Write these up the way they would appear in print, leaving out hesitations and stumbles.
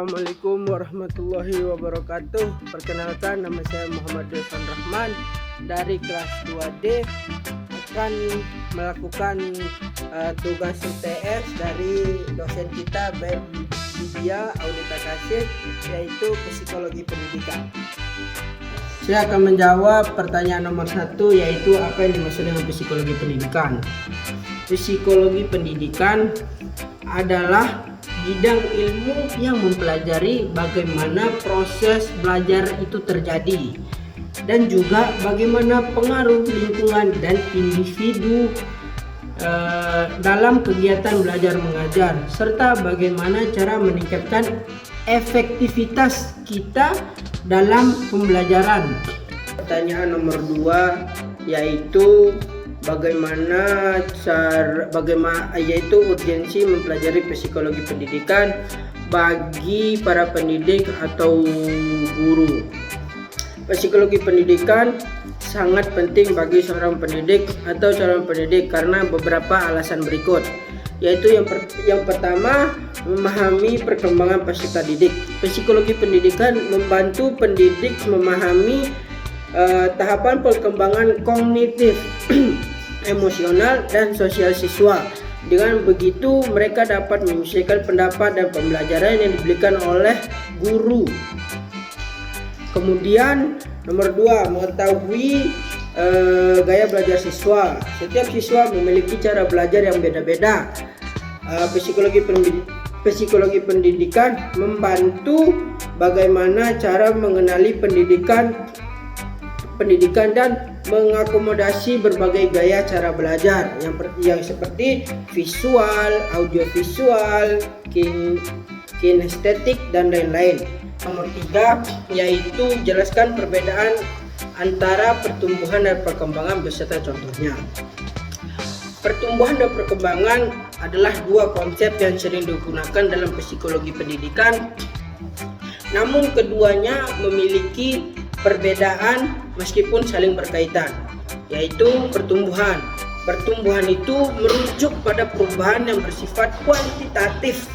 Assalamualaikum warahmatullahi wabarakatuh. Perkenalkan, nama saya Muhammad Irfan Rahman dari kelas 2D, akan melakukan tugas UTS dari dosen kita Baik Widya Audita Kasih, yaitu psikologi pendidikan. Saya akan menjawab pertanyaan nomor 1, yaitu apa yang dimaksud dengan psikologi pendidikan. Psikologi pendidikan adalah bidang ilmu yang mempelajari bagaimana proses belajar itu terjadi dan juga bagaimana pengaruh lingkungan dan individu dalam kegiatan belajar mengajar, serta bagaimana cara meningkatkan efektivitas kita dalam pembelajaran. Pertanyaan nomor 2 yaitu yaitu urgensi mempelajari psikologi pendidikan bagi para pendidik atau guru. Psikologi pendidikan sangat penting bagi seorang pendidik atau calon pendidik karena beberapa alasan berikut, yaitu yang pertama, memahami perkembangan peserta didik. Psikologi pendidikan membantu pendidik memahami tahapan perkembangan kognitif, emosional, dan sosial siswa. Dengan begitu, mereka dapat menyesuaikan pendapat dan pembelajaran yang diberikan oleh guru. Kemudian nomor 2, mengetahui gaya belajar siswa. Setiap siswa memiliki cara belajar yang beda-beda. Psikologi pendidikan membantu bagaimana cara mengenali pendidikan dan mengakomodasi berbagai gaya cara belajar yang seperti visual, audiovisual, kinestetik, dan lain-lain. Nomor 3 yaitu jelaskan perbedaan antara pertumbuhan dan perkembangan beserta contohnya. Pertumbuhan dan perkembangan adalah dua konsep yang sering digunakan dalam psikologi pendidikan, namun keduanya memiliki perbedaan meskipun saling berkaitan, yaitu pertumbuhan. Pertumbuhan itu merujuk pada perubahan yang bersifat kuantitatif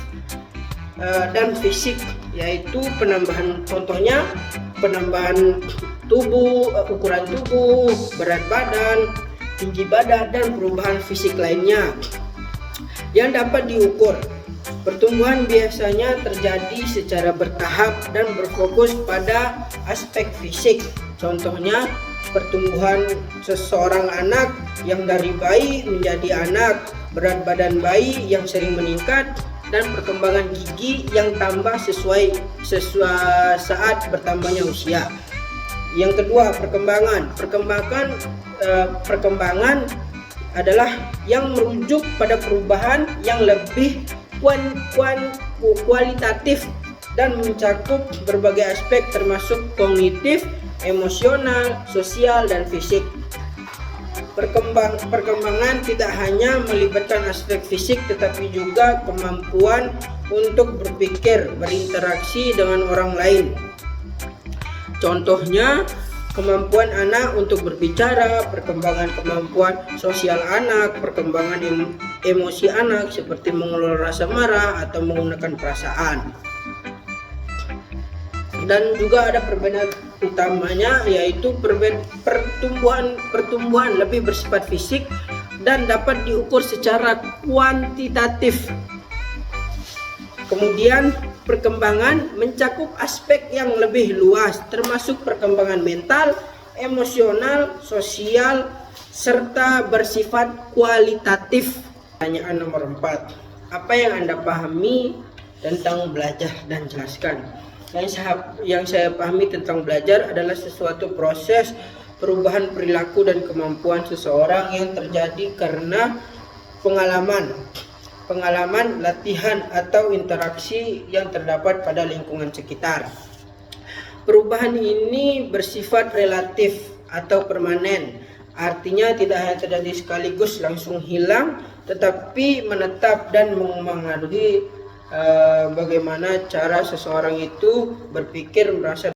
dan fisik, yaitu penambahan, contohnya penambahan tubuh, ukuran tubuh, berat badan, tinggi badan, dan perubahan fisik lainnya yang dapat diukur. Pertumbuhan biasanya terjadi secara bertahap dan berfokus pada aspek fisik. Contohnya, pertumbuhan seseorang anak yang dari bayi menjadi anak, berat badan bayi yang sering meningkat, dan perkembangan gigi yang tambah sesuai saat bertambahnya usia. Yang kedua, perkembangan adalah yang merujuk pada perubahan yang lebih kualitatif dan mencakup berbagai aspek termasuk kognitif, emosional, sosial, dan fisik. Perkembangan tidak hanya melibatkan aspek fisik tetapi juga kemampuan untuk berpikir, berinteraksi dengan orang lain. Contohnya, kemampuan anak untuk berbicara, perkembangan kemampuan sosial anak, perkembangan emosi anak seperti mengelola rasa marah atau menggunakan perasaan. Dan juga ada perbedaan utamanya, yaitu pertumbuhan lebih bersifat fisik dan dapat diukur secara kuantitatif. Kemudian perkembangan mencakup aspek yang lebih luas termasuk perkembangan mental, emosional, sosial, serta bersifat kualitatif. Pertanyaan nomor 4, apa yang Anda pahami tentang belajar dan jelaskan. Yang saya pahami tentang belajar adalah sesuatu proses perubahan perilaku dan kemampuan seseorang yang terjadi karena pengalaman, latihan, atau interaksi yang terdapat pada lingkungan sekitar. Perubahan ini bersifat relatif atau permanen, artinya tidak hanya terjadi sekaligus langsung hilang, tetapi menetap dan mempengaruhi bagaimana cara seseorang itu berpikir, merasa